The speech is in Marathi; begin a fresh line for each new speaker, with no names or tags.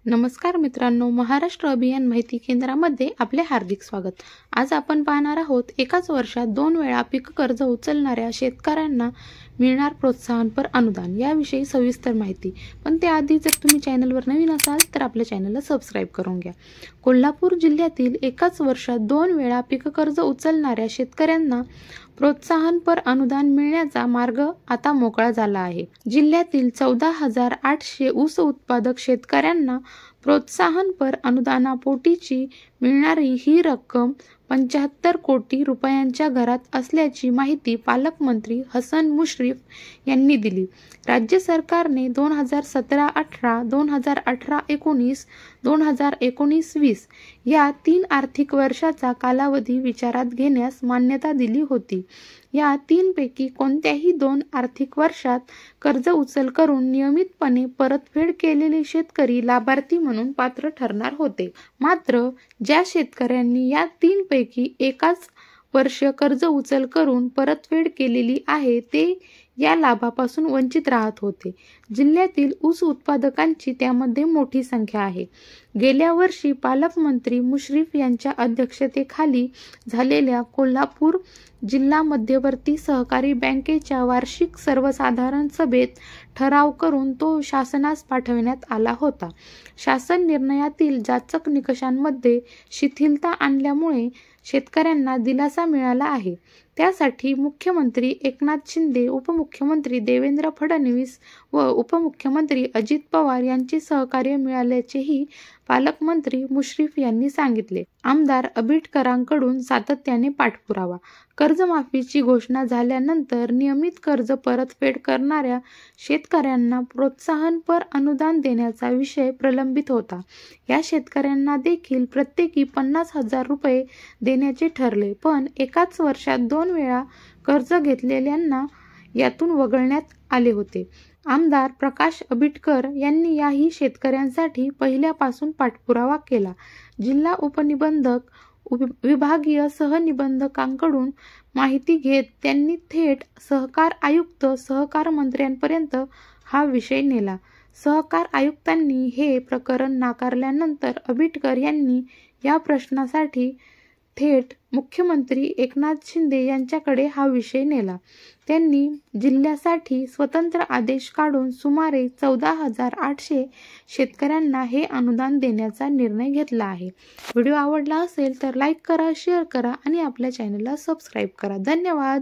नमस्कार मित्रांनो, महाराष्ट्र अभियान माहिती केंद्रामध्ये आपले हार्दिक स्वागत। आज आपण पाहणार आहोत एकाच वर्षात 2 वेळा पीक कर्ज उचलणाऱ्या शेतकऱ्यांना मिळणार प्रोत्साहनपर अनुदान याविषयी सविस्तर माहिती। पण त्याआधी जर तुम्ही चॅनलवर नवीन असाल तर आपल्या चॅनलला सबस्क्राइब करून घ्या। कोल्हापूर जिल्ह्यातील एकाच वर्षात 2 वेळा पीक कर्ज उचलणाऱ्या शेतकऱ्यांना प्रोत्साहनपर अनुदान मिळण्याचा मार्ग आता मोकळा झाला आहे। जिल्ह्यातील 14,800 ऊस उत्पादक शेतकऱ्यांना प्रोत्साहनपर अनुदानापोटीची मिळणारी ही रक्कम 75 कोटी रुपयांच्या घरात असल्याची माहिती पालकमंत्री हसन मुश्रीफ यांनी दिली। राज्य सरकारने 2017-18, 2018-19, 2019-20 या 3 आर्थिक वर्षाचा कालावधी विचारात घेण्यास मान्यता दिली होती। या 3 पैकी कोणत्याही 2 आर्थिक वर्षात कर्ज उचल करून नियमितपणे परतफेड केलेले शेतकरी लाभार्थी म्हणून पात्र ठरणार होते। मात्र ज्या शेतकऱ्यांनी या 3 पैकी एकाच वर्ष कर्ज उचल करून परतफेड केलेली आहे ते या लाभापासून वंचित राहत होते। जिल्ह्यातील ऊस उत्पादकांची त्यामध्ये मोठी संख्या आहे। गेल्या वर्षी पालकमंत्री मुश्रीफ यांच्या अध्यक्षतेखाली झालेल्या कोल्हापूर जिल्हा मध्यवर्ती सहकारी बँकेच्या वार्षिक सर्वसाधारण सभेत ठराव करून तो शासनास पाठवण्यात आला होता। शासन निर्णयातील जाचक निकषांमध्ये शिथिलता आणल्यामुळे शेतकऱ्यांना दिलासा मिळाला आहे। त्यासाठी मुख्यमंत्री एकनाथ शिंदे, उपमुख्यमंत्री देवेंद्र फडणवीस व उपमुख्यमंत्री अजित पवार यांचे सहकार्य मिळाल्याचेही पालकमंत्री मुश्रीफ यांनी सांगितले। आमदार आबिटकरांकडून सातत्याने पाठपुरावा। कर्जमाफीची घोषणा झाल्यानंतर नियमित कर्ज परतफेड करणाऱ्या शेतकऱ्यांना प्रोत्साहनपर अनुदान देण्याचा विषय प्रलंबित होता। या शेतकऱ्यांना देखील प्रत्येकी 50,000 रुपये देण्याचे ठरले, पण एकाच वर्षात 2 वेळा कर्ज घेतलेल्यांना यातून वगळण्यात आले होते। आमदार प्रकाश आबिटकर यांनी याही शेतकऱ्यांसाठी पहिल्यापासून पाठपुरावा केला। जिल्हा उपनिबंधक, विभागीय सहनिबंधकांकडून माहिती घेत त्यांनी थेट सहकार आयुक्त, सहकार मंत्र्यांपर्यंत हा विषय नेला। सहकार आयुक्तांनी हे प्रकरण नाकारल्यानंतर आबिटकर यांनी या प्रश्नासाठी थेट मुख्यमंत्री एकनाथ शिंदे यांच्याकडे हा विषय नेला। त्यांनी जिल्ह्यासाठी स्वतंत्र आदेश काढून सुमारे 14,800 शेतकऱ्यांना हे अनुदान देण्याचा निर्णय घेतला आहे। व्हिडिओ आवडला असेल तर लाईक करा, शेअर करा आणि आपल्या चॅनलला सबस्क्राइब करा। धन्यवाद।